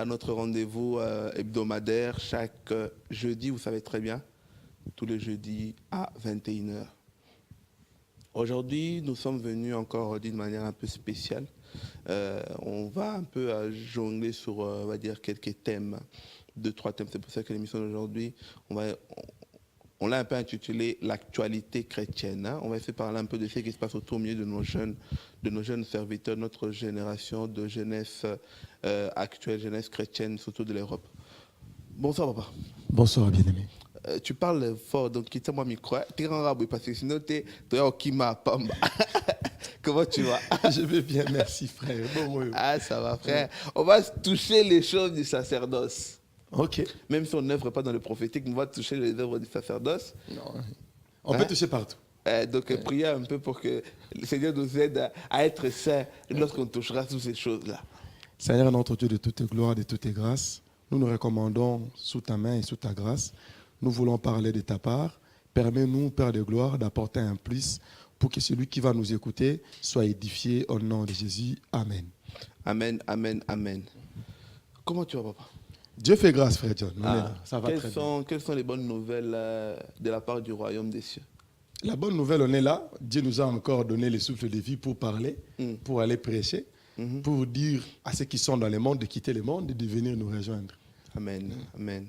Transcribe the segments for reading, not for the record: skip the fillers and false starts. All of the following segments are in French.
a notre rendez-vous hebdomadaire chaque jeudi, vous savez très bien, tous les jeudis à 21h. Aujourd'hui, nous sommes venus encore d'une manière un peu spéciale. On va un peu jongler sur, on va dire, quelques thèmes, 2-3 thèmes. C'est pour ça que l'émission d'aujourd'hui, on l'a un peu intitulé l'actualité chrétienne. Hein. On va essayer de parler un peu de ce qui se passe autour au milieu de nos jeunes serviteurs, notre génération de jeunesse actuelle, jeunesse chrétienne, surtout de l'Europe. Bonsoir, papa. Bonsoir, bien-aimé. Tu parles fort, donc quitte-moi micro. Tu es en rabou parce que sinon tu es au Kima Pamba. Comment tu vas? Je vais bien, merci, frère. Bon, oui. Ah, ça va, frère. On va toucher les choses du sacerdoce. Ok. Même si on n'œuvre pas dans le prophétique, on va toucher les œuvres du sacerdoce. Non. On peut toucher partout. Donc, priez un peu pour que le Seigneur nous aide à être saints lorsqu'on touchera toutes ces choses-là. Seigneur, notre Dieu de toute gloire, de toute grâce, nous nous recommandons sous ta main et sous ta grâce. Nous voulons parler de ta part. Permets-nous, Père de gloire, d'apporter un plus pour que celui qui va nous écouter soit édifié au nom de Jésus. Amen. Amen, amen, amen. Comment tu vas, papa? Dieu fait grâce, frère John. Ça va très bien. Quelles sont les bonnes nouvelles de la part du royaume des cieux? La bonne nouvelle, on est là. Dieu nous a encore donné le souffle de vie pour parler, pour aller prêcher, pour dire à ceux qui sont dans le monde de quitter le monde et de venir nous rejoindre. Amen, amen.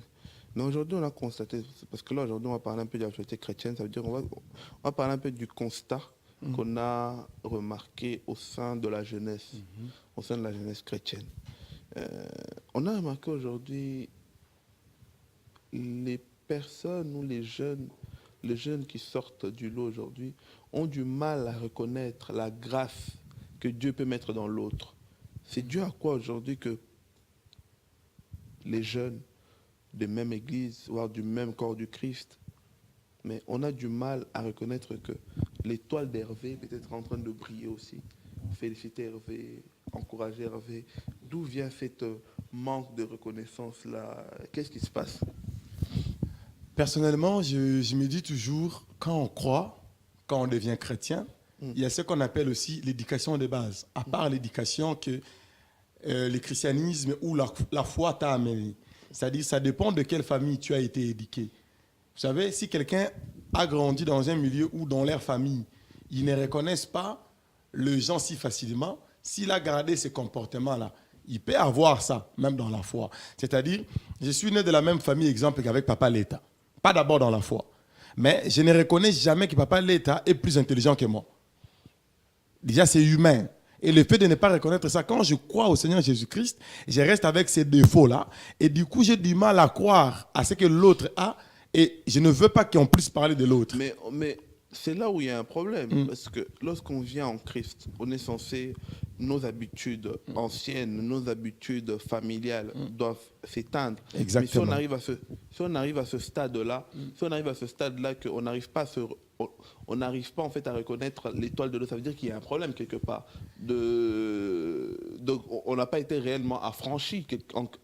Mais aujourd'hui, on a constaté, parce que là, aujourd'hui, on va parler un peu de l'actualité chrétienne, ça veut dire qu'on va parler un peu du constat qu'on a remarqué au sein de la jeunesse, au sein de la jeunesse chrétienne. On a remarqué aujourd'hui les personnes ou les jeunes qui sortent du lot aujourd'hui ont du mal à reconnaître la grâce que Dieu peut mettre dans l'autre. C'est dû à quoi aujourd'hui que les jeunes de même église, voire du même corps du Christ, mais on a du mal à reconnaître que l'étoile d'Hervé peut être en train de briller aussi. Féliciter Hervé, encourager Hervé. D'où vient cette manque de reconnaissance-là? Qu'est-ce qui se passe? Personnellement, je me dis toujours, quand on croit, quand on devient chrétien, il y a ce qu'on appelle aussi l'éducation de base. À part l'éducation que le christianisme ou la foi t'a amené. C'est-à-dire, ça dépend de quelle famille tu as été éduqué. Vous savez, si quelqu'un a grandi dans un milieu où, dans leur famille, ils ne reconnaissent pas les gens si facilement, s'il a gardé ces comportements-là, il peut avoir ça, même dans la foi. C'est-à-dire, je suis né de la même famille, exemple, qu'avec Papa Leta. Pas d'abord dans la foi. Mais je ne reconnais jamais que Papa Leta est plus intelligent que moi. Déjà, c'est humain. Et le fait de ne pas reconnaître ça, quand je crois au Seigneur Jésus-Christ, je reste avec ces défauts-là. Et du coup, j'ai du mal à croire à ce que l'autre a. Et je ne veux pas qu'on puisse parler de l'autre. Mais c'est là où il y a un problème. Parce que lorsqu'on vient en Christ, on est censé, nos habitudes anciennes, nos habitudes familiales doivent s'éteindre. Exactement. Mais si on arrive à ce stade-là, qu'on n'arrive pas on n'arrive pas en fait à reconnaître l'étoile de l'eau, ça veut dire qu'il y a un problème quelque part. Donc on n'a pas été réellement affranchi,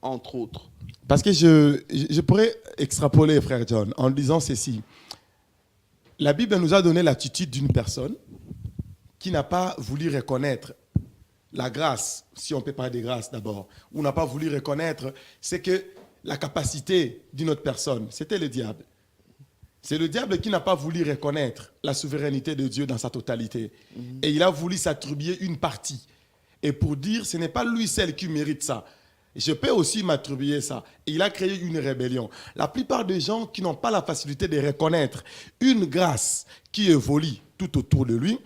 entre autres. Parce que je pourrais extrapoler, frère John, en disant ceci. La Bible nous a donné l'attitude d'une personne qui n'a pas voulu reconnaître la grâce, si on peut parler de grâce d'abord, ou n'a pas voulu reconnaître, c'est que la capacité d'une autre personne, c'était le diable. C'est le diable qui n'a pas voulu reconnaître la souveraineté de Dieu dans sa totalité. Et il a voulu s'attribuer une partie. Et pour dire, ce n'est pas lui seul qui mérite ça. Je peux aussi m'attribuer ça. Et il a créé une rébellion. La plupart des gens qui n'ont pas la facilité de reconnaître une grâce qui évolue tout autour de lui,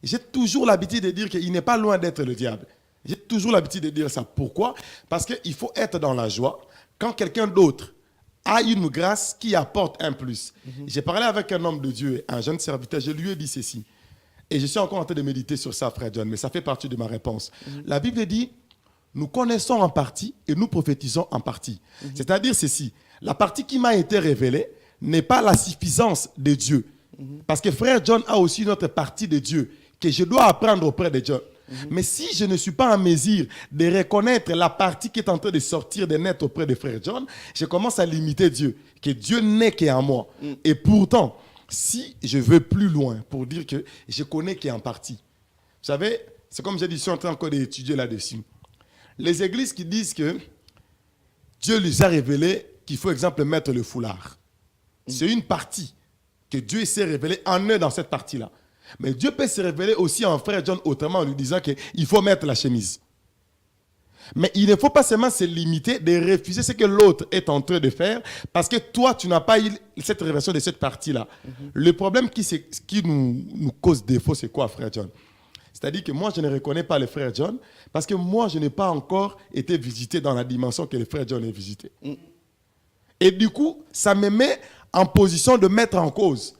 j'ai toujours l'habitude de dire qu'il n'est pas loin d'être le diable. J'ai toujours l'habitude de dire ça. Pourquoi? Parce qu'il faut être dans la joie quand quelqu'un d'autre a une grâce qui apporte un plus. J'ai parlé avec un homme de Dieu, un jeune serviteur, je lui ai dit ceci. Et je suis encore en train de méditer sur ça, frère John, mais ça fait partie de ma réponse. La Bible dit, nous connaissons en partie et nous prophétisons en partie. C'est-à-dire ceci, la partie qui m'a été révélée n'est pas la suffisance de Dieu. Parce que frère John a aussi une autre partie de Dieu que je dois apprendre auprès de Dieu. Mais si je ne suis pas en mesure de reconnaître la partie qui est en train de sortir de net auprès de frère John, je commence à limiter Dieu, que Dieu n'est qu'en moi. Et pourtant, si je veux plus loin pour dire que je connais qu'en partie, vous savez, c'est comme j'ai dit, je suis en train encore d'étudier là-dessus. Les églises qui disent que Dieu lui a révélé qu'il faut, exemple, mettre le foulard. C'est une partie que Dieu s'est révélé en eux dans cette partie-là. Mais Dieu peut se révéler aussi en frère John autrement en lui disant qu'il faut mettre la chemise. Mais il ne faut pas seulement se limiter de refuser ce que l'autre est en train de faire parce que toi, tu n'as pas eu cette révélation de cette partie-là. Le problème qui nous cause défaut, c'est quoi, frère John? C'est-à-dire que moi, je ne reconnais pas le frère John parce que moi, je n'ai pas encore été visité dans la dimension que le frère John est visité. Et du coup, ça me met en position de mettre en cause.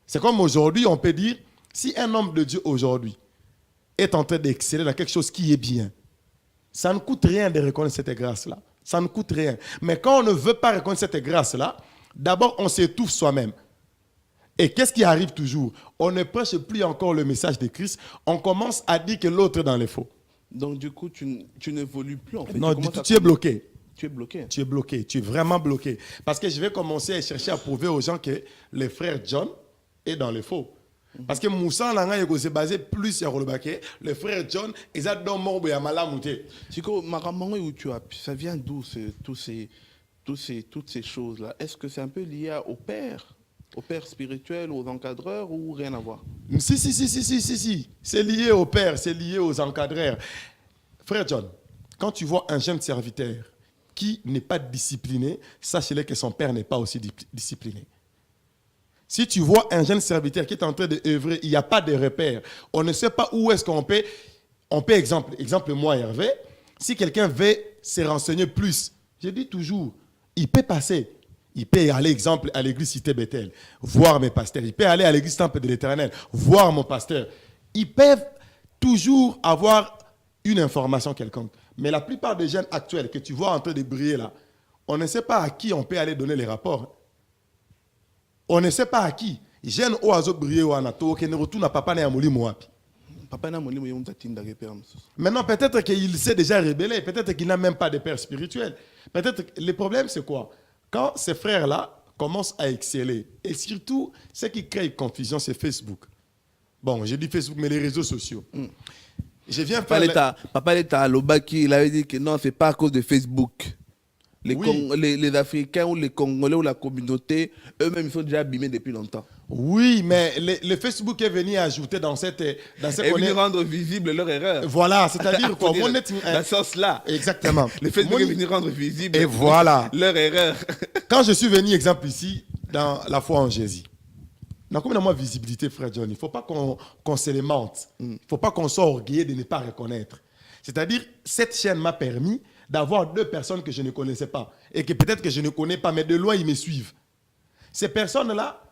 C'est comme aujourd'hui, on peut dire, si un homme de Dieu aujourd'hui est en train d'exceller dans quelque chose qui est bien, ça ne coûte rien de reconnaître cette grâce-là. Ça ne coûte rien. Mais quand on ne veut pas reconnaître cette grâce-là, d'abord, on s'étouffe soi-même. Et qu'est-ce qui arrive toujours? On ne prêche plus encore le message de Christ. On commence à dire que l'autre est dans les faux. Donc, du coup, tu n'évolues plus, en fait. Non, du tout, tu es bloqué. Tu es bloqué. Tu es bloqué. Tu es vraiment bloqué. Parce que je vais commencer à chercher à prouver aux gens que le frère John est dans les faux. Parce que Moussa Langa s'est basé plus sur le frère John, ils ont dans mon béamala mouté. Chico, Maramango, où tu as, ça vient d'où toutes ces choses-là? Est-ce que c'est un peu lié au père spirituel, aux encadreurs ou rien à voir? Si. C'est lié au père, c'est lié aux encadreurs. Frère John, quand tu vois un jeune serviteur qui n'est pas discipliné, sachez-le que son père n'est pas aussi discipliné. Si tu vois un jeune serviteur qui est en train d'œuvrer, il n'y a pas de repère. On ne sait pas où est-ce qu'on peut exemple moi Hervé, si quelqu'un veut se renseigner plus, je dis toujours, il peut passer. Il peut aller, exemple, à l'église Cité Bethel, voir mes pasteurs. Il peut aller à l'église Temple de l'Éternel, voir mon pasteur. Ils peuvent toujours avoir une information quelconque. Mais la plupart des jeunes actuels que tu vois en train de briller là, on ne sait pas à qui on peut aller donner les rapports. On ne sait pas à qui. Jeune oiseau briller ou anato, qui ne retourne à papa n'a mouli moapi. Maintenant, peut-être qu'il s'est déjà rébellé, peut-être qu'il n'a même pas de père spirituel. Peut-être que le problème, c'est quoi? Quand ces frères-là commencent à exceller, et surtout, ce qui crée confusion, c'est Facebook. Bon, j'ai dit Facebook, mais les réseaux sociaux. Je viens faire... Papa l'État, Lobaki, il avait dit que non, c'est pas à cause de Facebook. Oui. Les Africains ou les Congolais ou la communauté, eux-mêmes, ils sont déjà abîmés depuis longtemps. Oui, mais le Facebook est venu ajouter dans cette... Et venu rendre visible leur erreur. Voilà, c'est-à-dire quoi? Dans ce sens-là. Exactement. Le Facebook est venu rendre visible et voilà. leur erreur. Quand je suis venu, exemple ici, dans la foi en Jésus, dans combien de mois visibilité, frère John, il ne faut pas qu'on se les mente. Il ne faut pas qu'on soit orgueilleux de ne pas reconnaître. C'est-à-dire, cette chaîne m'a permis d'avoir 2 personnes que je ne connaissais pas et que peut-être que je ne connais pas, mais de loin, ils me suivent. Ces personnes-là,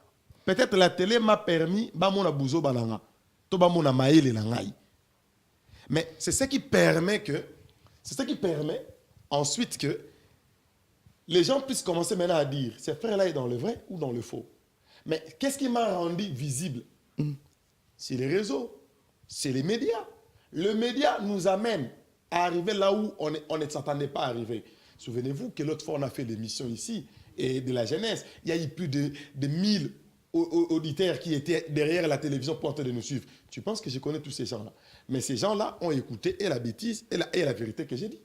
peut-être la télé m'a permis, mais c'est ce qui permet ensuite que les gens puissent commencer maintenant à dire, ces frères-là est dans le vrai ou dans le faux. Mais qu'est-ce qui m'a rendu visible? C'est les réseaux, c'est les médias. Le média nous amène à arriver là où on ne s'attendait pas à arriver. Souvenez-vous que l'autre fois, on a fait des missions ici, et de la jeunesse. Il y a eu plus de 1000 auditeurs qui étaient derrière la télévision pour tenter de nous suivre. Tu penses que je connais tous ces gens-là? Mais ces gens-là ont écouté et la bêtise et la vérité que j'ai dit.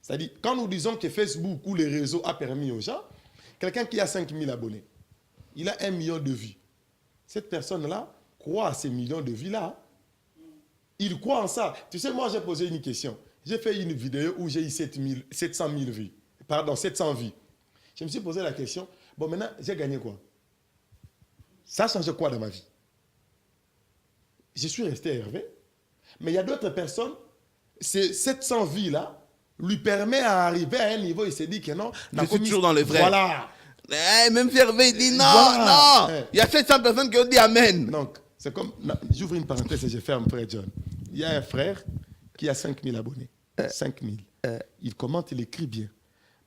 C'est-à-dire, quand nous disons que Facebook ou les réseaux a permis aux gens, quelqu'un qui a 5000 abonnés, il a 1 million de vues. Cette personne-là croit à ces millions de vues-là. Il croit en ça. Tu sais, moi, j'ai posé une question. J'ai fait une vidéo où j'ai eu 700 000 vues. Pardon, 700 vues. Je me suis posé la question, bon, maintenant, j'ai gagné quoi? Ça a changé quoi dans ma vie? Je suis resté Hervé. Mais il y a d'autres personnes, ces 700 vues-là lui permet d'arriver à un niveau, il s'est dit que non. Je suis toujours dans le vrai. Voilà. Même si Hervé dit non, voilà. Non. Il y a 700 personnes qui ont dit Amen. Donc, c'est comme, j'ouvre une parenthèse et je ferme, frère John. Il y a un frère qui a 5000 abonnés. 5000. Il commente, il écrit bien.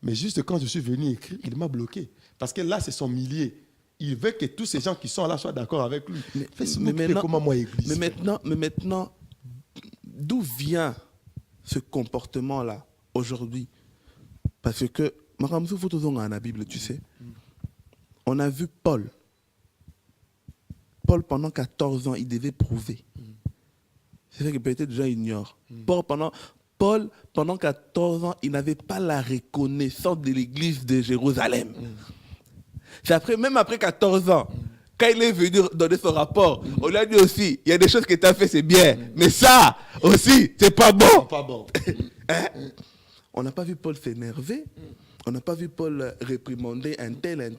Mais juste quand je suis venu écrire, il m'a bloqué. Parce que là, c'est son millier. Il veut que tous ces gens qui sont là soient d'accord avec lui. Mais maintenant, comment moi, église? Mais maintenant, d'où vient ce comportement-là aujourd'hui? Parce que, dans la Bible, tu sais, on a vu Paul. Paul, pendant 14 ans, il devait prouver. C'est ça que peut-être les gens ignorent. Paul, pendant 14 ans, il n'avait pas la reconnaissance de l'église de Jérusalem. C'est après, même après 14 ans, quand il est venu donner son rapport, on lui a dit aussi, il y a des choses que tu as fait, c'est bien, mais ça aussi, c'est pas bon. Pas bon. Hein? On n'a pas vu Paul s'énerver, on n'a pas vu Paul réprimander un tel.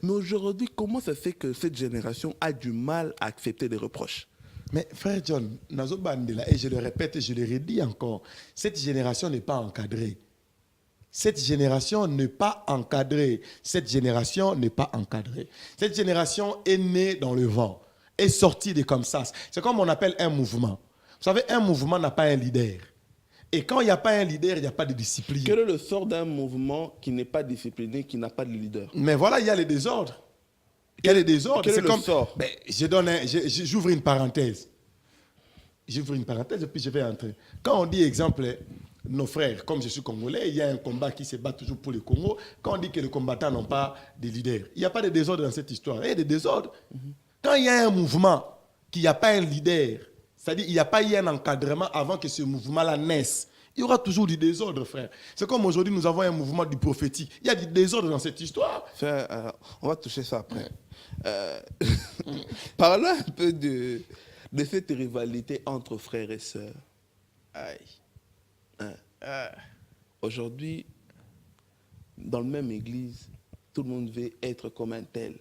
Mais aujourd'hui, comment ça fait que cette génération a du mal à accepter des reproches? Mais frère John, Nazo Bandela, et je le répète et je le redis encore, cette génération n'est pas encadrée. Cette génération n'est pas encadrée. Cette génération n'est pas encadrée. Cette génération est née dans le vent, est sortie de comme ça. C'est comme on appelle un mouvement. Vous savez, un mouvement n'a pas un leader. Et quand il n'y a pas un leader, il n'y a pas de discipline. Quel est le sort d'un mouvement qui n'est pas discipliné, qui n'a pas de leader? Mais voilà, il y a les désordres. Il y a les désordres. Quel est le sort? Ben, j'ouvre une parenthèse. J'ouvre une parenthèse et puis je vais entrer. Quand on dit, exemple, nos frères, comme je suis congolais, il y a un combat qui se bat toujours pour le Congo. Quand on dit que les combattants n'ont pas de leader, il n'y a pas de désordre dans cette histoire. Il y a des désordres. Quand il y a un mouvement, qu'il n'y a pas un leader, c'est-à-dire qu'il n'y a pas eu un encadrement avant que ce mouvement-là naisse, il y aura toujours du désordre, frère. C'est comme aujourd'hui, nous avons un mouvement du prophétique. Il y a du désordre dans cette histoire. Frère, on va toucher ça après. Parlons un peu de cette rivalité entre frères et sœurs. Aïe. Aujourd'hui, dans la même église, tout le monde veut être comme un tel.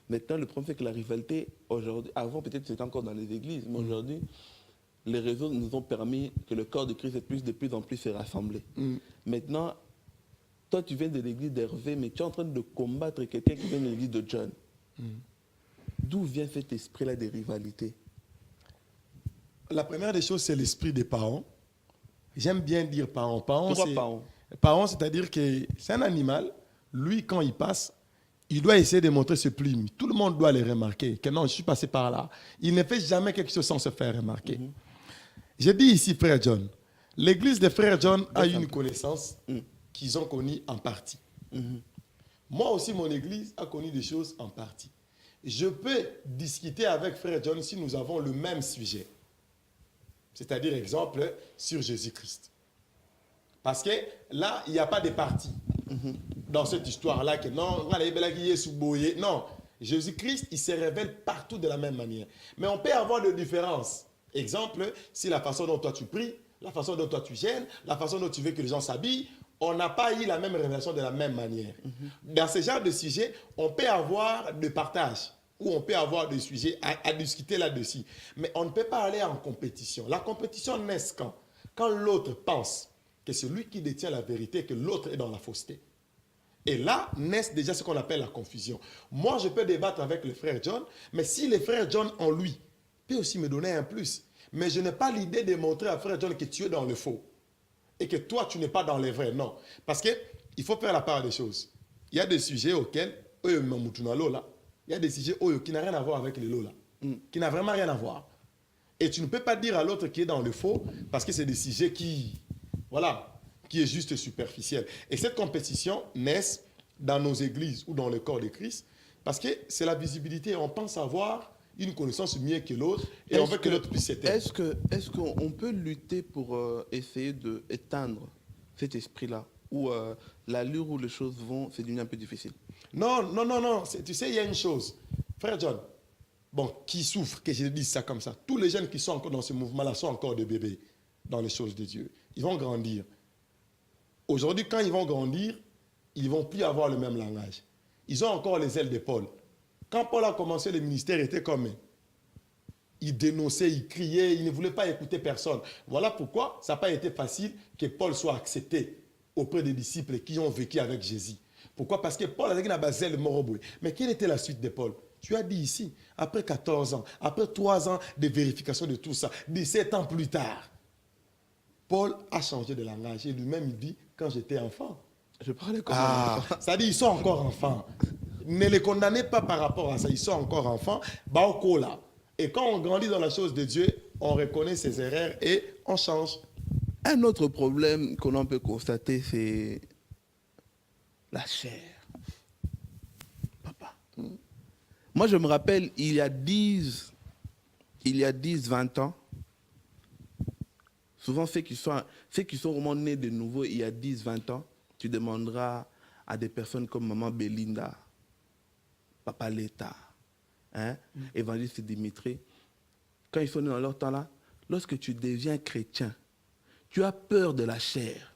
Maintenant, le problème, c'est que la rivalité, aujourd'hui, avant peut-être c'était encore dans les églises, mais aujourd'hui, les réseaux nous ont permis que le corps de Christ puisse de plus en plus se rassembler. Maintenant, toi, tu viens de l'église d'Hervé, mais tu es en train de combattre quelqu'un qui vient de l'église de John. D'où vient cet esprit-là de rivalité? La première des choses, c'est l'esprit des parents. J'aime bien dire parents. Parents, c'est-à-dire que c'est un animal. Lui, quand il passe, il doit essayer de montrer ses plumes. Tout le monde doit les remarquer. Que non, je suis passé par là. Il ne fait jamais quelque chose sans se faire remarquer. J'ai dit ici, frère John, l'église de frère John a une connaissance qu'ils ont connue en partie. Moi aussi, mon église a connu des choses en partie. Je peux discuter avec frère John si nous avons le même sujet. C'est-à-dire, exemple, sur Jésus-Christ. Parce que là, il n'y a pas de parti dans cette histoire-là. Que non, non, Jésus-Christ, il se révèle partout de la même manière. Mais on peut avoir des différences. Exemple, si la façon dont toi tu pries, la façon dont toi tu gênes, la façon dont tu veux que les gens s'habillent, on n'a pas eu la même révélation de la même manière. Dans ce genre de sujet, on peut avoir des partages. Où on peut avoir des sujets à discuter là-dessus. Mais on ne peut pas aller en compétition. La compétition naît quand? Quand l'autre pense que c'est lui qui détient la vérité, que l'autre est dans la fausseté. Et là, naît déjà ce qu'on appelle la confusion. Moi, je peux débattre avec le frère John, mais si le frère John en lui peut aussi me donner un plus. Mais je n'ai pas l'idée de montrer à frère John que tu es dans le faux et que toi, tu n'es pas dans les vrais. Non. Parce qu'il faut faire la part des choses. Il y a des sujets auxquels, il y a des sujets qui n'ont rien à voir avec les lots là, qui n'ont vraiment rien à voir. Et tu ne peux pas dire à l'autre qui est dans le faux parce que c'est des sujets qui est juste superficiel. Et cette compétition naît dans nos églises ou dans le corps de Christ parce que c'est la visibilité. On pense avoir une connaissance mieux que l'autre et on veut que l'autre puisse s'éteindre. Est-ce qu'on peut lutter pour essayer d'éteindre cet esprit-là où l'allure où les choses vont, c'est devenu un peu difficile? Non. Tu sais, il y a une chose. Frère John, qui souffre, que je dise ça comme ça, tous les jeunes qui sont encore dans ce mouvement-là sont encore des bébés dans les choses de Dieu. Ils vont grandir. Aujourd'hui, quand ils vont grandir, ils ne vont plus avoir le même langage. Ils ont encore les ailes de Paul. Quand Paul a commencé le ministère, il était comme il dénonçait, il criait, il ne voulait pas écouter personne. Voilà pourquoi ça n'a pas été facile que Paul soit accepté auprès des disciples qui ont vécu avec Jésus. Pourquoi? Parce que Paul a dit qu'il a basé le moroboué. Mais quelle était la suite de Paul? Tu as dit ici, après 14 ans, après 3 ans de vérification de tout ça, 17 ans plus tard, Paul a changé de langage. Et lui-même, il dit, quand j'étais enfant. Je parlais comme un enfant. Ça dit, ils sont encore enfants. Ne les condamnez pas par rapport à ça. Ils sont encore enfants. Baokola. Et quand on grandit dans la chose de Dieu, on reconnaît ses erreurs et on change. Un autre problème que l'on peut constater, c'est la chair. Papa. Moi, je me rappelle, il y a 10, 20 ans, Souvent, ceux qui sont vraiment nés de nouveau il y a 10, 20 ans, tu demanderas à des personnes comme Maman Belinda, Papa Leta, hein, Évangéliste Dimitri, quand ils sont nés dans leur temps-là, lorsque tu deviens chrétien, tu as peur de la chair.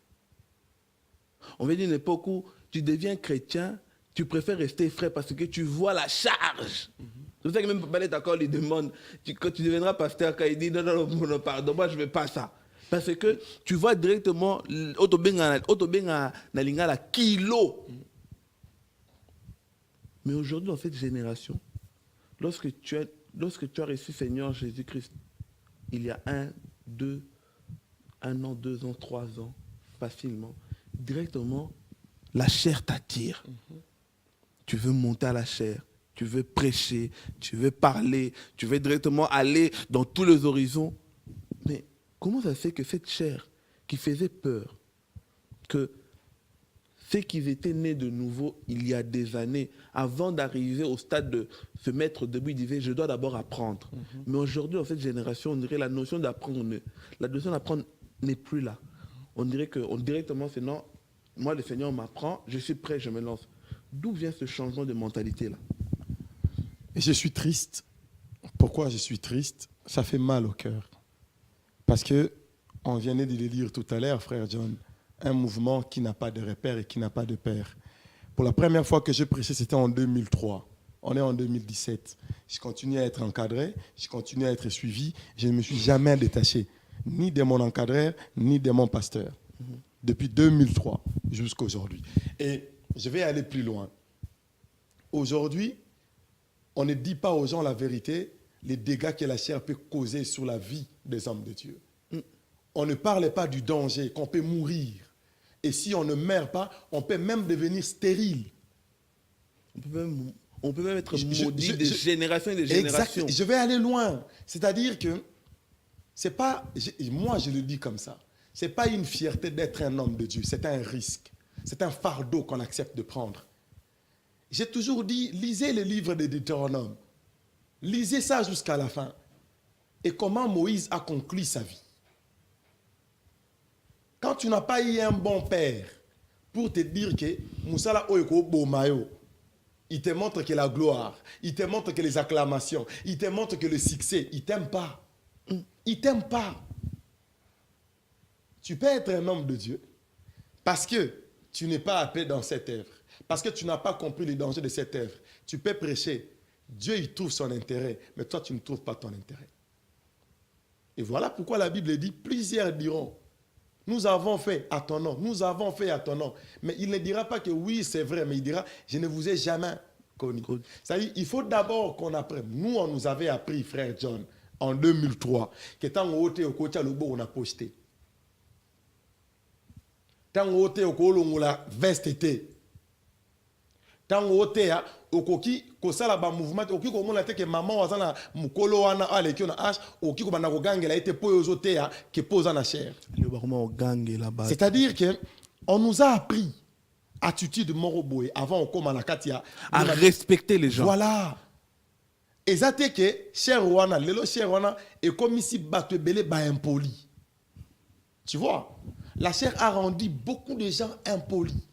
On veut dire une époque où tu deviens chrétien, tu préfères rester frais parce que tu vois la charge. C'est pour ça que même Papa Leta, quand il lui demande, quand tu deviendras pasteur, quand il dit non, pardon, moi je ne veux pas ça. Parce que tu vois directement Otobenga na lingala kilo. Mais aujourd'hui, dans cette génération, lorsque tu as reçu Seigneur Jésus-Christ, il y a 1 an, 2 ans, 3 ans, facilement, directement, la chair t'attire. Tu veux monter à la chair, tu veux prêcher, tu veux parler, tu veux directement aller dans tous les horizons. Mais comment ça se fait que cette chair qui faisait peur, que ceux qui étaient nés de nouveau il y a des années, avant d'arriver au stade de se mettre debout, ils disaient, je dois d'abord apprendre. Mais aujourd'hui, dans cette génération, on dirait la notion d'apprendre n'est plus là. On dirait que directement, c'est non, moi le Seigneur m'apprend, je suis prêt, je me lance. D'où vient ce changement de mentalité-là? Et je suis triste. Pourquoi je suis triste? Ça fait mal au cœur. Parce que, on venait de le lire tout à l'heure, frère John, un mouvement qui n'a pas de repère et qui n'a pas de père. Pour la première fois que j'ai prêché, c'était en 2003. On est en 2017. Je continue à être encadré, je continue à être suivi. Je ne me suis jamais détaché, ni de mon encadreur, ni de mon pasteur. Depuis 2003 jusqu'à aujourd'hui. Et je vais aller plus loin. Aujourd'hui, on ne dit pas aux gens la vérité, les dégâts que la chair peut causer sur la vie des hommes de Dieu. On ne parle pas du danger, qu'on peut mourir. Et si on ne meurt pas, on peut même devenir stérile. On peut même être maudit de génération et de génération. Exact. Je vais aller loin. C'est-à-dire que, c'est pas, moi je le dis comme ça, ce n'est pas une fierté d'être un homme de Dieu, c'est un risque. C'est un fardeau qu'on accepte de prendre. J'ai toujours dit, lisez le livre de Deutéronome. Lisez ça jusqu'à la fin. Et comment Moïse a conclu sa vie. Quand tu n'as pas eu un bon père pour te dire que Moussala Oeko Bomayo, il te montre que la gloire, il te montre que les acclamations, il te montre que le succès, il ne t'aime pas. Il ne t'aime pas. Tu peux être un homme de Dieu parce que tu n'es pas appelé dans cette œuvre, parce que tu n'as pas compris les dangers de cette œuvre. Tu peux prêcher. Dieu, il trouve son intérêt, mais toi, tu ne trouves pas ton intérêt. Et voilà pourquoi la Bible dit, plusieurs diront, nous avons fait à ton nom, nous avons fait à ton nom. Mais il ne dira pas que oui, c'est vrai, mais il dira, je ne vous ai jamais connu. C'est-à-dire, il faut d'abord qu'on apprenne. Nous, on nous avait appris, frère John, en 2003, que tant qu'on était au côté de on a posté. Tant qu'on était au côté de la veste était. Tant qu'on était au côté de mouvement, au côté de maman wazana mukolo wana aleki na ash, au côté de la gangela était poyozote qui pose en chair. C'est-à-dire que on nous a appris attitude moroboé avant on commence à katia à respecter les gens. Voilà. Et ça c'est que cher wana, lelo cher wana et comme ici battu belé ba impoli. Tu vois, la chair a rendu beaucoup de gens impolis,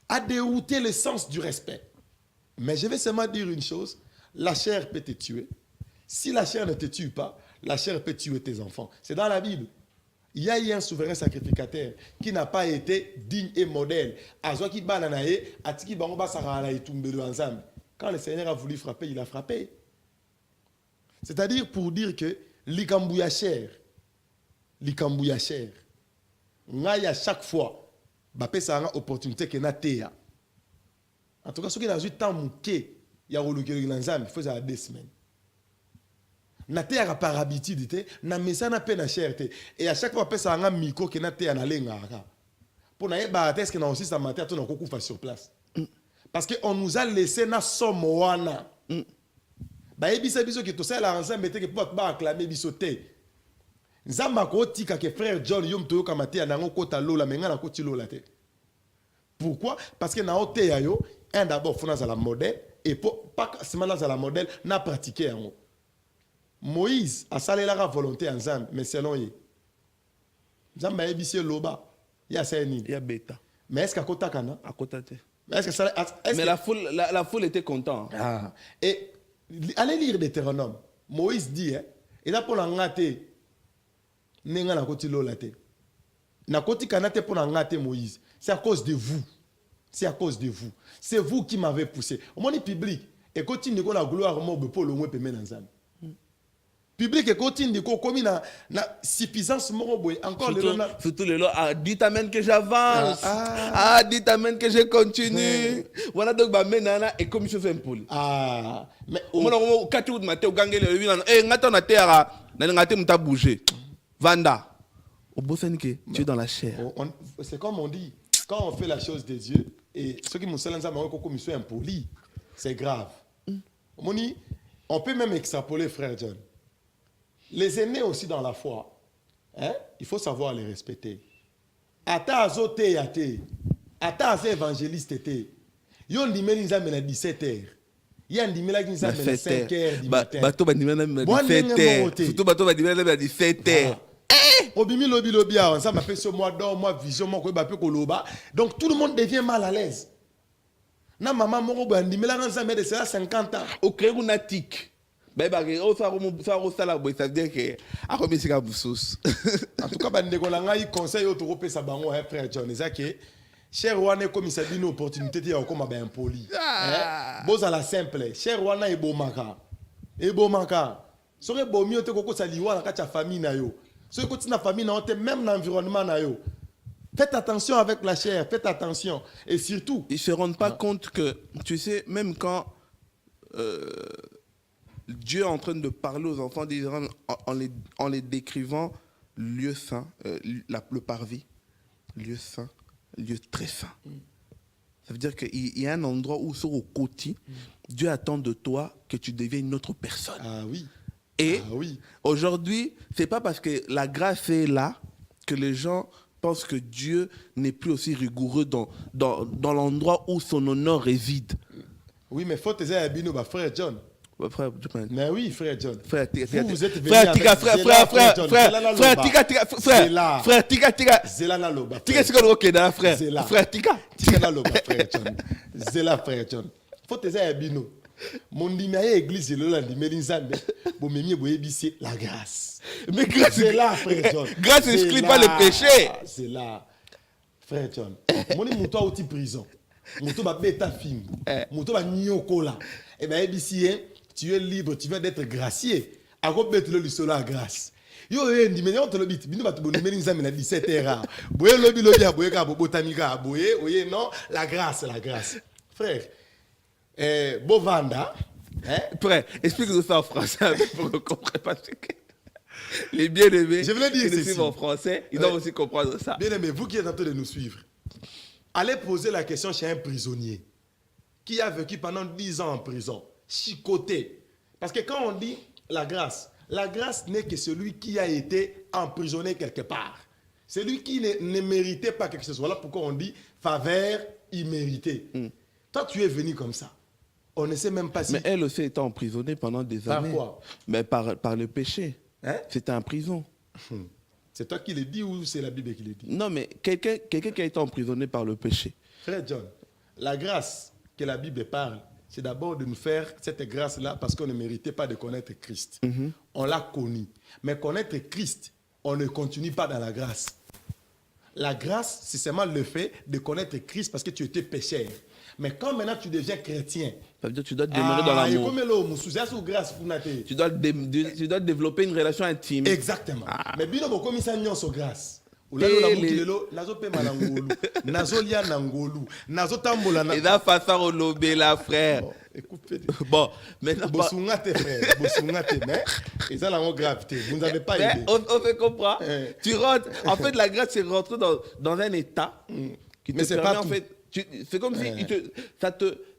a dérouté le sens du respect. Mais je vais seulement dire une chose, la chair peut te tuer. Si la chair ne te tue pas, la chair peut tuer tes enfants. C'est dans la Bible. Il y a eu un souverain sacrificateur qui n'a pas été digne et modèle. Quand le Seigneur a voulu frapper, il a frappé. C'est-à-dire pour dire que l'ikambouya cher, à chaque fois, ça a une opportunité que na teya. En tout cas, ce qui a eu temps mouké, il y a il faut 2 semaines. Na teya par habitude, na mesa na pe na cherté. Et à chaque fois, ça a un micro que na teya na lenga. Pour na yeba est-ce que na aussi ça matin to na kokufa sur place. Parce qu'on nous a laissé na somoana. Ba yebisa biso que to ça la ensemble que pour ba acclamer bisoté. Nzamba ko tika que frère John yom to kamate na ngokota lola menga na koti lola te. Pourquoi? Parce que na oteya yo un d'abord faut na la modèle et pas seulement na la modèle na pratiquer en Moïse a salé la volonté ensemble mais selon lui Zamba ebisi loba. Il y a ça Il y a bêta. Mais est-ce qu'à Kota Kana? À côté. Mais est-ce que ça Mais la foule était contente. Ah. Et allez lire Deutéronome. Moïse dit et là pour l'angate nenga na koti lolate. Na koti kanate pour l'angate Moïse. C'est à cause de vous. C'est à cause de vous. C'est vous qui m'avez poussé. Au monde public et continue ko la gloire mo be pour le moins peme nanzam. Public et continue ko komi na suffisance mo boy encore surtout le dit amen que j'avance. Dit amen que je continue. Voilà donc ba menana et comme je fais un poli. Mais au moment quand tu matin au gangé le vina ngata na terre na ngata muta bouger. Vanda. Au bossani que tu es dans la chair. C'est comme on dit quand on fait la chose des yeux et ceux qui nous salanza ma ko mission impoli, c'est grave. On peut même extrapoler frère John. Les aînés aussi dans la foi, il faut savoir les respecter. Ata azote yate, ata aze évangéliste te. Yon dimeli nza mena 17h. Yan dimela nza mena 5h du matin. Bato ba dimela mena 17h. Surtout bato ba dimela mena 17h. Obimi lobi a, ça m'a fait ce mois d'or, moi vision, moi ko ba pe ko loba. Donc tout le monde devient mal à l'aise. Na maman moko ba dimela nza mena de 50 ans. Au créer une tic. Ça veut dire que à combien c'est Boussous. En tout cas, bandeko na ngai conseil au toko pesa bango frère John ezaki cher wana comme ça dit une opportunité de comme ba impoli. Boza la simple, cher wana ebomaka. Sore bomi ote koko sa liwa na kacha famille na yo. So ko tina famille na ote même dans environnement na yo. Faites attention avec la chair, faites attention et surtout ils se rendent pas compte que tu sais même quand Dieu est en train de parler aux enfants d'Israël en les décrivant lieu saint, le parvis, lieu saint, lieu très saint. Ça veut dire qu'il y a un endroit où sur au côté, Dieu attend de toi que tu deviennes une autre personne. Ah oui. Et aujourd'hui, c'est pas parce que la grâce est là que les gens pensent que Dieu n'est plus aussi rigoureux dans l'endroit où son honneur réside. Oui, mais faut te dire à frère John. Frère, mais oui, frère John. Frère, vous êtes venu frère, Tika. Zela na loba. Tika c'est quoi le frère? Frère Tika. Tika na loba, frère John. Zela, frère John. Faut te dire bino. Mon dimaye église le lundi, mais l'inzambe. Bon, mais mieux boyebisi la grâce. Mais grâce c'est là, frère John. Grâce n'exclut pas le péché. C'est là, frère John. Mon mouto outi prison. Mouto ba beta film. Mouto ba nyokola. Et ben ebisi tu es libre, tu viens d'être gracié. À quoi peut-être le solo à grâce? Yo ndi mais on te le bit, bino ba to boni meni nzambe na 17h. Boye lobi a boye ka botamika boye, oye non, la grâce. Frère, Bovanda, frère, explique-nous ça en français pour qu'on comprenne parce que les bien-aimés, je voulais dire qui nous suivent en français, ils doivent aussi comprendre ça. Bien-aimés, vous qui êtes en train de nous suivre, allez poser la question chez un prisonnier qui a vécu pendant 10 ans en prison. Chicoté. Parce que quand on dit la grâce n'est que celui qui a été emprisonné quelque part. Celui qui ne méritait pas quelque chose. Voilà pourquoi on dit faveur imméritée. Toi, tu es venu comme ça. On ne sait même pas si... Mais elle aussi était emprisonnée pendant des années. Par quoi? Mais par le péché. C'était en prison. C'est toi qui le dis ou c'est la Bible qui le dit? Non, mais quelqu'un qui a été emprisonné par le péché. Frère John, la grâce que la Bible parle, c'est d'abord de nous faire cette grâce-là parce qu'on ne méritait pas de connaître Christ. On l'a connu. Mais connaître Christ, on ne continue pas dans la grâce. La grâce, c'est seulement le fait de connaître Christ parce que tu étais pécheur. Mais quand maintenant tu deviens chrétien, ça veut dire que tu dois demeurer dans l'amour. Tu dois développer une relation intime. Exactement. Mais bien comme ça sur grâce. Et là, face à Olobé, la frère. Bon, maintenant. Gravité. Vous n'avez pas idée. On se comprend. Tu rentres. En fait, la grâce, c'est rentrer dans un état qui te permet, en fait. C'est comme si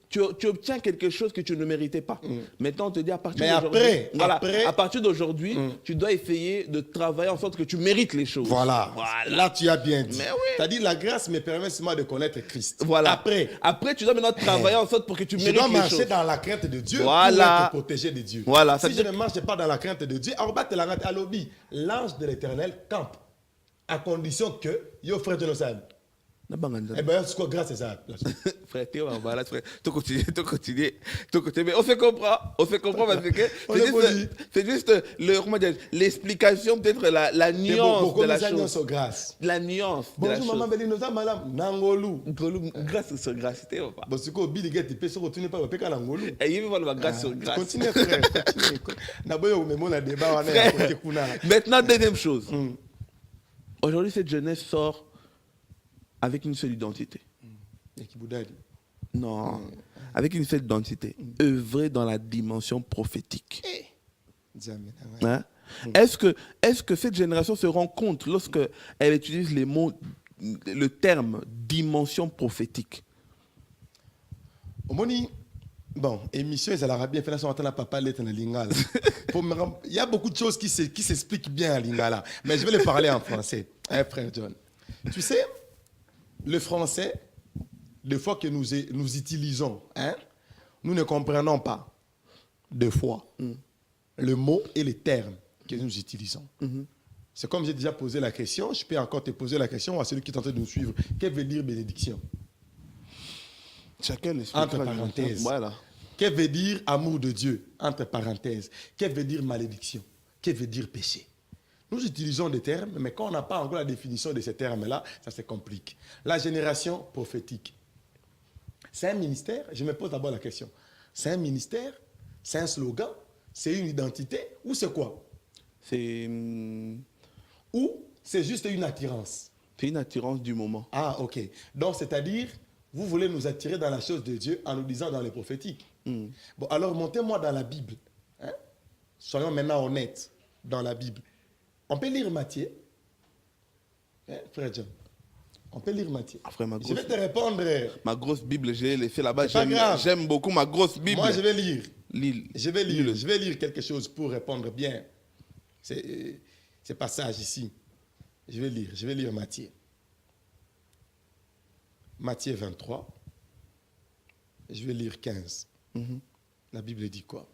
tu obtiens quelque chose que tu ne méritais pas. Maintenant, on te dit à partir d'aujourd'hui, à partir d'aujourd'hui, tu dois essayer de travailler en sorte que tu mérites les choses. Voilà. Là, tu as bien dit. Mais oui. Tu as dit la grâce me permet seulement de connaître Christ. Voilà. Après, tu dois maintenant travailler en sorte pour que tu mérites les choses. Tu dois marcher dans la crainte de Dieu pour être protégé de Dieu. Voilà. Si je ne marche pas dans la crainte de Dieu, l'ange de l'Éternel campe à condition que yo frère de nos âmes. Eh bien, c'est quoi grâce à ça? Frère, tu vas voilà, frère. Tu continues. Mais on fait comprendre parce que c'est juste l'explication, peut-être la nuance de la chose. La nuance. Bonjour, maman, Béli, nous avons Nangolou. Grâce sur grâce, tu vois. Parce que Billy Gates, il peut se retourner par le pékin Nangolou. Et il veut voir grâce sur grâce. Continue, frère. Maintenant, deuxième chose. Aujourd'hui, cette jeunesse sort avec une seule identité. Non, avec une seule identité. Œuvrer dans la dimension prophétique. Hein? Est-ce que cette génération se rend compte lorsqu'elle utilise les mots, le terme dimension prophétique? Bon, émission, ça l'a bien fait. Là, on entend papa l'être dans Lingala. Il y a beaucoup de choses qui s'expliquent bien à Lingala. Mais je vais les parler en français, hein, frère John. Tu sais, le français, des fois que nous utilisons, hein, nous ne comprenons pas, deux fois, le mot et les termes que nous utilisons. C'est comme j'ai déjà posé la question, je peux encore te poser la question à celui qui est en train de nous suivre. Que veut dire bénédiction? Chacun entre parenthèses. Voilà. Que veut dire amour de Dieu? Entre parenthèses. Que veut dire malédiction? Que veut dire péché? Nous utilisons des termes, mais quand on n'a pas encore la définition de ces termes-là, ça se complique. La génération prophétique. C'est un ministère? Je me pose d'abord la question. C'est un ministère? C'est un slogan? C'est une identité? Ou c'est quoi? Ou c'est juste une attirance? C'est une attirance du moment. Ah, ok. Donc, c'est-à-dire, vous voulez nous attirer dans la chose de Dieu en nous disant dans les prophétiques. Bon, alors montez-moi dans la Bible. Hein? Soyons maintenant honnêtes dans la Bible. On peut lire Matthieu. Hein, frère John? On peut lire Matthieu. Ah, frère, je vais te répondre. Ma grosse Bible, je l'ai laissée là-bas. J'aime beaucoup ma grosse Bible. Moi, je vais lire. Je vais lire quelque chose pour répondre bien. C'est passage ici. Je vais lire Matthieu. Matthieu 23. Je vais lire 15. La Bible dit quoi?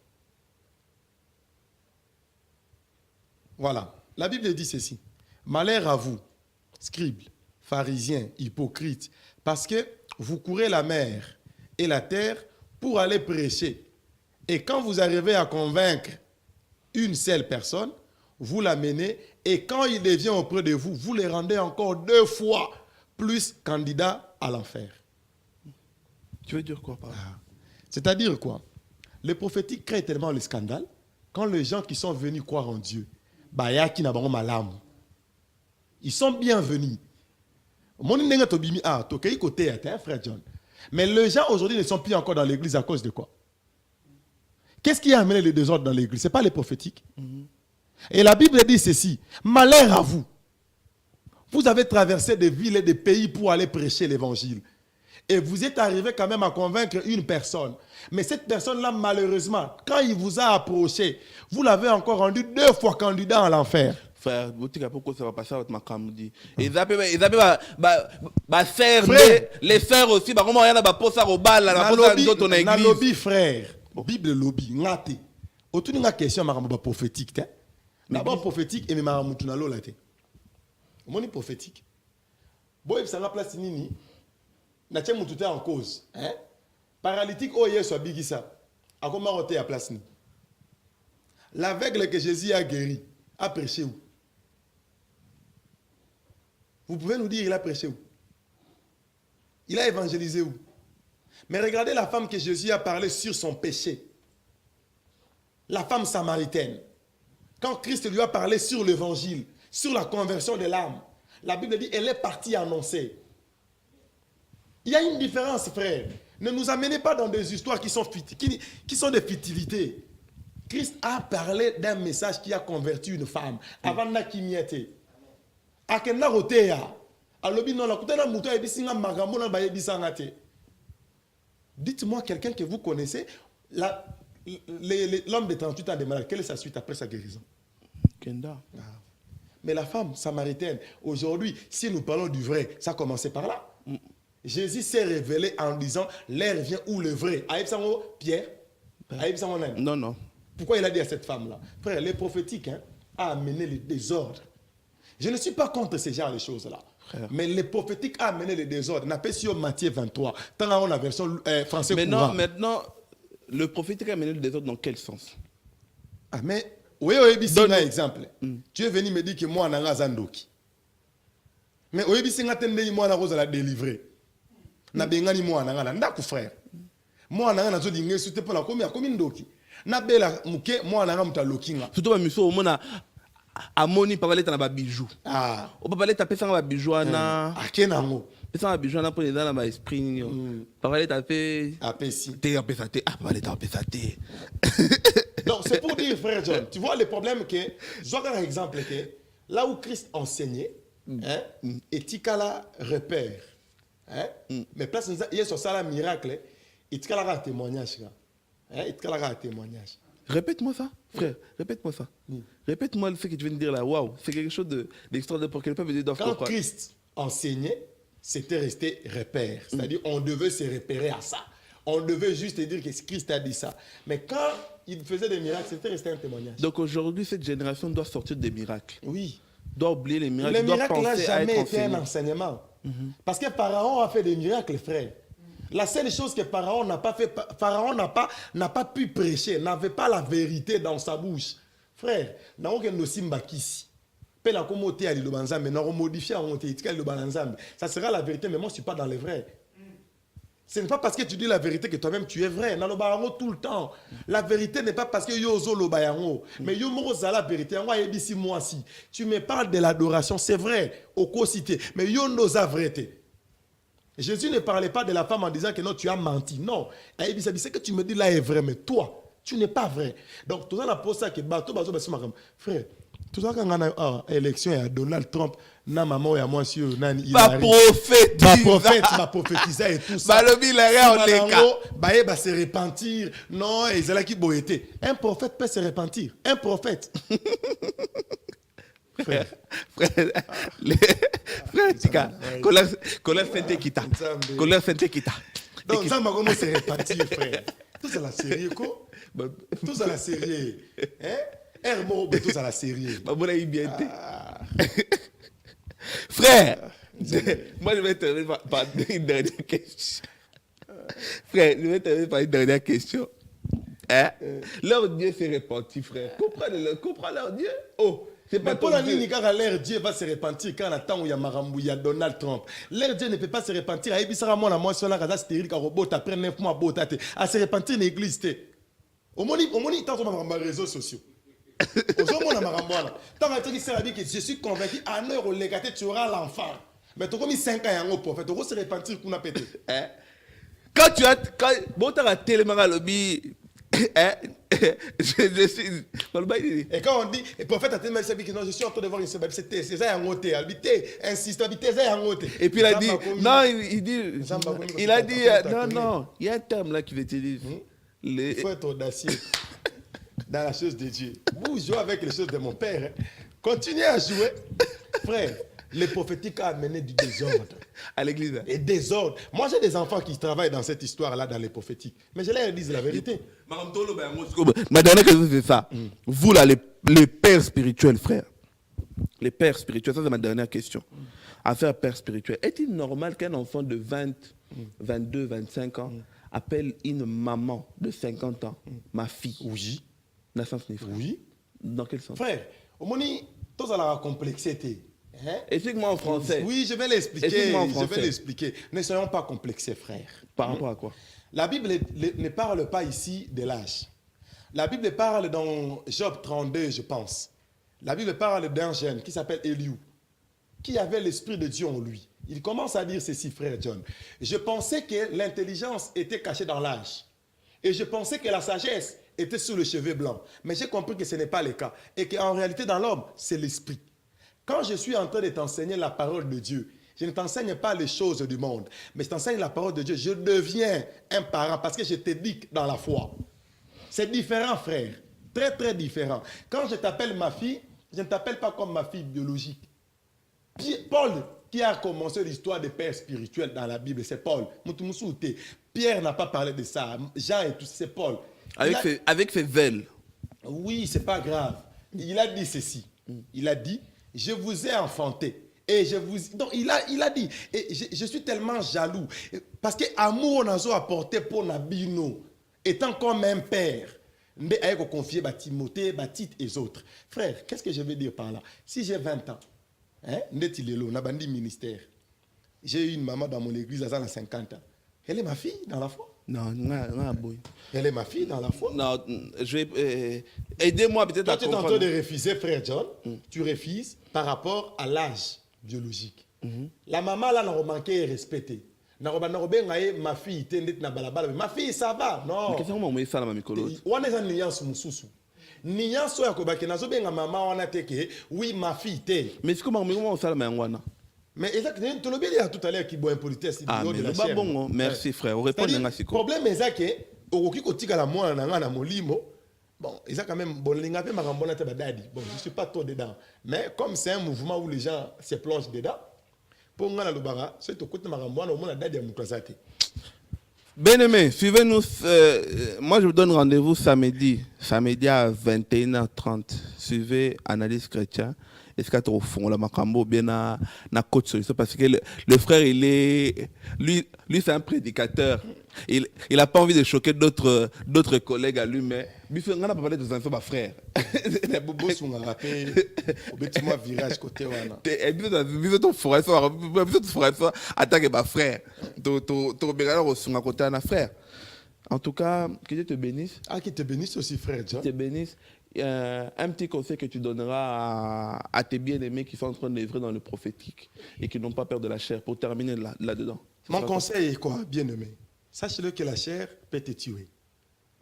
Voilà. La Bible dit ceci. Malheur à vous, scribes, pharisiens, hypocrites, parce que vous courez la mer et la terre pour aller prêcher. Et quand vous arrivez à convaincre une seule personne, vous l'amenez, et quand il devient auprès de vous, vous les rendez encore 2 fois plus candidats à l'enfer. Tu veux dire quoi par là? C'est-à-dire quoi? Les prophétiques créent tellement le scandale quand les gens qui sont venus croire en Dieu, ils sont bienvenus. Frère John. Mais les gens aujourd'hui ne sont plus encore dans l'église à cause de quoi? Qu'est-ce qui a amené le désordre dans l'église? Ce n'est pas les prophétiques. Et la Bible dit ceci: malheur à vous. Vous avez traversé des villes et des pays pour aller prêcher l'évangile. Et vous êtes arrivé quand même à convaincre une personne. Mais cette personne-là, malheureusement, quand il vous a approché, vous l'avez encore rendu 2 fois candidat à l'enfer. Frère, pourquoi ça va passer avec ma camudi? Ils appellent les frères aussi, comment il y a pour ça au bal, la lobby, frère. Bible lobby, ngate. Autour d'une question prophétique, d'abord prophétique et même mutuna lola te. Moni prophétique. Boy ça la place nini. Na tient mututé en cause, hein? Paralytique oye so bigisa. A comment roter à place ni. L'aveugle que Jésus a guéri a prêché où? Vous pouvez nous dire il a prêché où? Il a évangélisé où? Mais regardez la femme que Jésus a parlé sur son péché. La femme samaritaine. Quand Christ lui a parlé sur l'évangile, sur la conversion de l'âme, la Bible dit elle est partie annoncer. Il y a une différence, frère. Ne nous amenez pas dans des histoires qui sont des futilités. Christ a parlé d'un message qui a converti une femme. Avant Nakimiete. Akenda rotea. Alobi non la kutana muto ebisinga magambo na ba ebisangate. Dites-moi quelqu'un que vous connaissez, l'homme de 38 ans de malade, quelle est sa suite après sa guérison? Kenda. Mais la femme samaritaine, aujourd'hui, si nous parlons du vrai, ça a commencé par là. Jésus s'est révélé en disant, l'air vient où le vrai. Pierre? Non, non. Pourquoi il a dit à cette femme-là? Frère, les prophétiques a amené le désordre. Je ne suis pas contre ces genres de choses-là. Mais le prophétique a amené le désordre. On appelle sur Matthieu 23. Tant on a la version française courant. Maintenant, le prophétique a amené le désordre dans quel sens? Ah, mais, oui, ici, un exemple. Tu es venu me dire que moi, on a Zandoki. Mais, oui, ici, on a tendu moi, on a délivré. Na bengani moi, on a ndaku frère. Moi, on a dit que c'était pour la commune doki. Na bela muke, moi, on a muta lokinga. Surtout, monsieur, au moins, amoni parler dans ba bijou. Ah. On peut parler taper ça ba bijou na. Ah, kenango. Ça ba bijou na pour les dans ba esprit. Parler taper. Apesi. T'es apesate. Ah, parler apesate. Donc, c'est pour dire, frère John, tu vois le problème que, je vois un exemple que, là où Christ enseignait, et Tikala repère, mais place, il y a sur ça, le miracle, et Tikala a un témoignage. Et Tikala a un témoignage. Répète-moi ça, frère, répète-moi ça. Répète-moi ce que tu viens de dire là, waouh, c'est quelque chose d'extraordinaire pour que le peuple de Quand Christ enseignait, c'était resté repère. C'est-à-dire, on devait se repérer à ça. On devait juste dire que Christ a dit ça. Mais quand il faisait des miracles, c'était resté un témoignage. Donc aujourd'hui, cette génération doit sortir des miracles. Oui. Doit oublier les miracles. Les miracles n'ont jamais été enseigné. un enseignement. Parce que Pharaon a fait des miracles, frère. La seule chose que Pharaon n'a pas fait, Pharaon n'a pas pu prêcher, n'avait pas la vérité dans sa bouche. Frère, n'a aucun nosimba kisi. Ça sera la vérité, mais moi je ne suis pas dans les vrais. Ce n'est pas parce que tu dis la vérité que toi-même tu es vrai. Dans le barango tout le temps. La vérité n'est pas parce que yozo lo bayango. Mais yo moza la vérité. Moi si tu me parles de l'adoration, c'est vrai. Au co-cité. Mais yo n'osa vérité. Jésus ne parlait pas de la femme en disant que non, tu as menti. Non. C'est que tu me dis là est vrai, mais toi, tu n'es pas vrai. Donc, tout ça, la pose ça que bateau, frère, tout ça, quand on a élection à Donald Trump, na maman et à moi, sur Nani, ma prophète, ma prophétisa et tout ça. Balobi, la réa, va se repentir. Non, et c'est là qui boité. Un prophète peut se repentir. Un prophète. Frère, Tika, colère fente kita. Colère fente kita. Donc, ça m'a commencé à se repentir, frère. Tout ça, la série, quoi. Tout ça, la série. Hein? Tout ça, la série. Frère, moi je vais terminer par une dernière question. Frère, je vais terminer par une dernière question. Hein? Leur Dieu s'est repenti, frère. Comprends leur Dieu. Oh, c'est pas pour la ligne, car leur Dieu va se repentir quand on attend où il y a Marambou, il y a Donald Trump. Leur Dieu ne peut pas se repentir. À Ebissara, moi, sur la raza stérile, car robot après 9 mois, à se repentir dans l'église. Au moins, il tente sur les réseaux sociaux. Je suis convaincu, à l'heure où tu auras l'enfant. Mais tu as mis 5 ans en prophète, tu vas se repentir qu'on a pété. Quand tu as. Bon, tu as tellement à lobby. Je suis. Et quand on dit, le prophète a tellement dit que non, je suis en train de voir une semaine, c'est ça en hôtel, habité, insiste, habité, ça en hôtel. Et puis il a dit, non, il a dit, non, il y a un terme là qu'il utilise. Il faut être audacieux dans la chose de Dieu. Vous jouez avec les choses de mon père. Continuez à jouer. Frère, le prophétique a amené du désordre. À l'église. Et désordre. Moi, j'ai des enfants qui travaillent dans cette histoire-là, dans les prophétiques. Mais je leur dis la vérité. Ma dernière question, c'est ça. Vous, là, les pères spirituels, frère. Les pères spirituels, ça, c'est ma dernière question. Affaire père spirituel. Est-il normal qu'un enfant de 20, 22, 25 ans appelle une maman de 50 ans ma fille? Oui. Oui. Dans quel sens? Frère, au moment où tu as la complexité. Explique-moi en français. Oui, je vais l'expliquer. Je vais l'expliquer. Ne soyons pas complexés, frère. Par rapport à quoi? La Bible ne parle pas ici de l'âge. La Bible parle dans Job 32, je pense. La Bible parle d'un jeune qui s'appelle Eliou, qui avait l'Esprit de Dieu en lui. Il commence à dire ceci, frère John. Je pensais que l'intelligence était cachée dans l'âge. Et je pensais que la sagesse était sous le cheveu blanc. Mais j'ai compris que ce n'est pas le cas. Et qu'en réalité, dans l'homme, c'est l'esprit. Quand je suis en train de t'enseigner la parole de Dieu, je ne t'enseigne pas les choses du monde, mais je t'enseigne la parole de Dieu. Je deviens un parent parce que je t'éduque dans la foi. C'est différent, frère. Très, très différent. Quand je t'appelle ma fille, je ne t'appelle pas comme ma fille biologique. Paul, qui a commencé l'histoire des pères spirituels dans la Bible, c'est Paul. Pierre n'a pas parlé de ça. Jean et tout, c'est Paul. Avec ses veines. Oui, c'est pas grave. Il a dit ceci. Il a dit, Je vous ai enfanté. Et je vous... Donc, il a dit, et je suis tellement jaloux. Parce que amour, on a apporté pour Nabino, étant comme un père. Mais avec confier Timothée, Tite et autres. Frère, qu'est-ce que je veux dire par là? Si j'ai 20 ans, hein, on a bandi ministère. J'ai eu une maman dans mon église, elle a 50 ans. Elle est ma fille dans la foi. Non, non, boy. Elle est ma fille dans la foi. Non, je vais... aidez-moi peut-être Toi, à tu es en comprendre. train de refuser, frère John. Tu refuses par rapport à l'âge biologique. La maman, là, n'a pas manqué respecter. Ma fille, ma fille, ça va. Non. Mais qu'est-ce que vous ça, ma colo? On est en nuance mususu. Nuance ya kobaki nazo benga maman wana teke oui ma fille te. Mais c'est comment on ça la wana? Mais exactement tu l'obéis à tout à l'heure qui boit impolitesse ah mais le pas bon merci frère on répond à ce problème est que okoki kotika la mwana na nga na molimo. Bon, ils ont quand même bon linga pe marambona te badadi. Bon, je suis pas trop dedans. Mais comme c'est un mouvement où les gens se plongent dedans, pour nga na lobara, c'est to côté marambona au moins la dadi ya mutwazate. Bien-aimés, suivez-nous. Moi, je vous donne rendez-vous samedi à 21h30. Suivez Analyse Chrétien. Est-ce qu'il y a au fond, la macambo, bien na coach solution parce que le frère, il est, lui c'est un prédicateur. Il n'a pas envie de choquer d'autres collègues à lui, mais on n'a pas parlé de enfants, ma frère. Bobo sont rappelé, au virage côté wana. Et puis ton frère, attaque ma frère. Tu bien au son à côté à frère. En tout cas, que Dieu te bénisse. Ah, qu'il te bénisse aussi, frère John. Que te bénisse. Un petit conseil que tu donneras à tes bien-aimés qui sont en train d'œuvrer dans le prophétique et qui n'ont pas peur de la chair pour terminer là-dedans. Mon conseil est quoi, bien-aimé? Sache-le que la chair peut te tuer.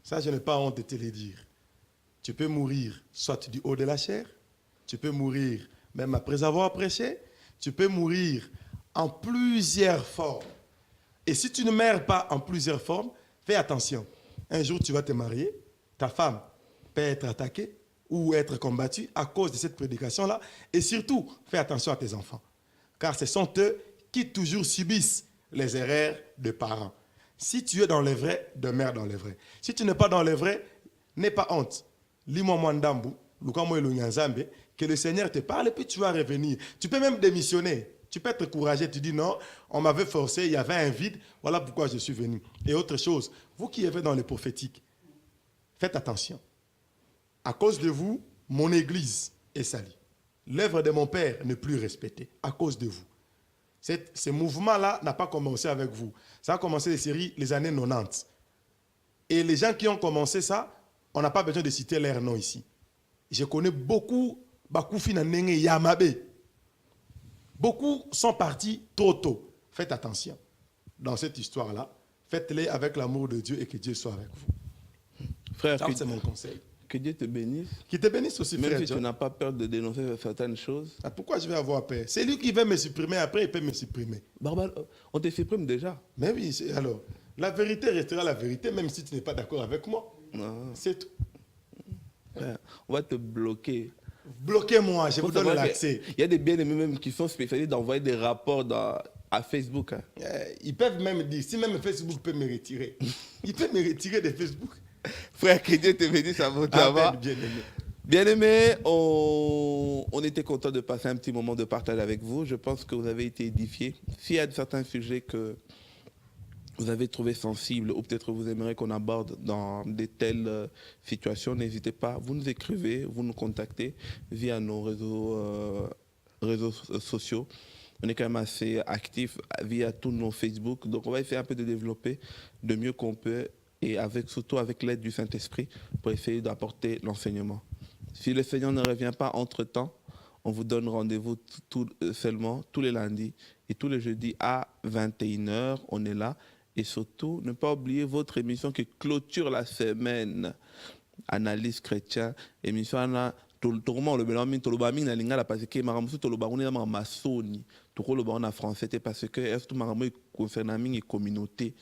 Ça, je n'ai pas honte de te le dire. Tu peux mourir soit du haut de la chair, tu peux mourir même après avoir prêché, tu peux mourir en plusieurs formes. Et si tu ne meurs pas en plusieurs formes, fais attention. Un jour, tu vas te marier, ta femme peut être attaquée ou être combattue à cause de cette prédication-là. Et surtout, fais attention à tes enfants. Car ce sont eux qui toujours subissent les erreurs de parents. Si tu es dans les vrais, demeure dans les vrais. Si tu n'es pas dans les vrais, n'aie pas honte. Lis-moi Mwandambu, que le Seigneur te parle et puis tu vas revenir. Tu peux même démissionner. Tu peux être courageux. Tu dis non, on m'avait forcé, il y avait un vide, voilà pourquoi je suis venu. Et autre chose, vous qui êtes dans le prophétique, faites attention. À cause de vous, mon église est salie. L'œuvre de mon père n'est plus respectée à cause de vous. Ce mouvement-là n'a pas commencé avec vous. Ça a commencé les années 90. Et les gens qui ont commencé ça, on n'a pas besoin de citer leur nom ici. Je connais beaucoup, beaucoup sont partis trop tôt. Faites attention. Dans cette histoire-là, faites-les avec l'amour de Dieu et que Dieu soit avec vous. Frère, c'est mon conseil. Que Dieu te bénisse. Qu'il te bénisse aussi, frère. Même si tu n'as pas peur de dénoncer certaines choses. Ah, pourquoi je vais avoir peur? C'est lui qui veut me supprimer, après il peut me supprimer. Barbara, on te supprime déjà. Mais oui, alors, la vérité restera la vérité, même si tu n'es pas d'accord avec moi. C'est tout. Frère, on va te bloquer. Bloquez-moi, je vous donne l'accès. Il y a des bien-aimés même qui sont spécialisés d'envoyer des rapports à Facebook. Hein. Ils peuvent même dire, si même Facebook peut me retirer, il peut me retirer de Facebook. Frère, que Dieu te bénisse à votre travail. Bien-aimés, on était content de passer un petit moment de partage avec vous. Je pense que vous avez été édifiés. S'il y a certains sujets que vous avez trouvé sensibles ou peut-être vous aimeriez qu'on aborde dans de telles situations, n'hésitez pas. Vous nous écrivez, vous nous contactez via nos réseaux sociaux. On est quand même assez actifs via tous nos Facebook. Donc on va essayer un peu de développer de mieux qu'on peut et surtout avec l'aide du Saint-Esprit pour essayer d'apporter l'enseignement. Si le Seigneur ne revient pas entre-temps, on vous donne rendez-vous seulement tous les lundis et tous les jeudis à 21h. On est là. Et surtout, ne pas oublier votre émission qui clôture la semaine. Analyse Chrétien. Émission Anna. Tout le monde, le Bélamin, tout le monde, la lingala parce que Maramusu, tout le monde, on a maçonni. Tout le monde en français, parce que est-ce que Maramu concerne la communauté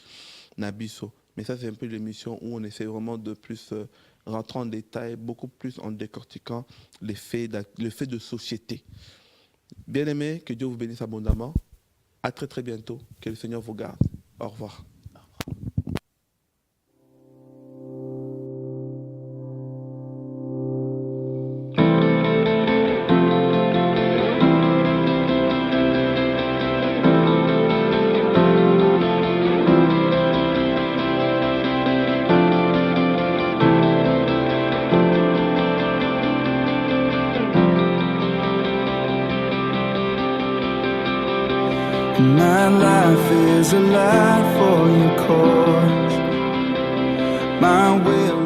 Nabiso. Mais ça, c'est un peu l'émission où on essaie vraiment de plus rentrer en détail, beaucoup plus en décortiquant les faits de société. Bien-aimés, que Dieu vous bénisse abondamment. À très très bientôt. Que le Seigneur vous garde. Au revoir. My life is a life for your cause. My will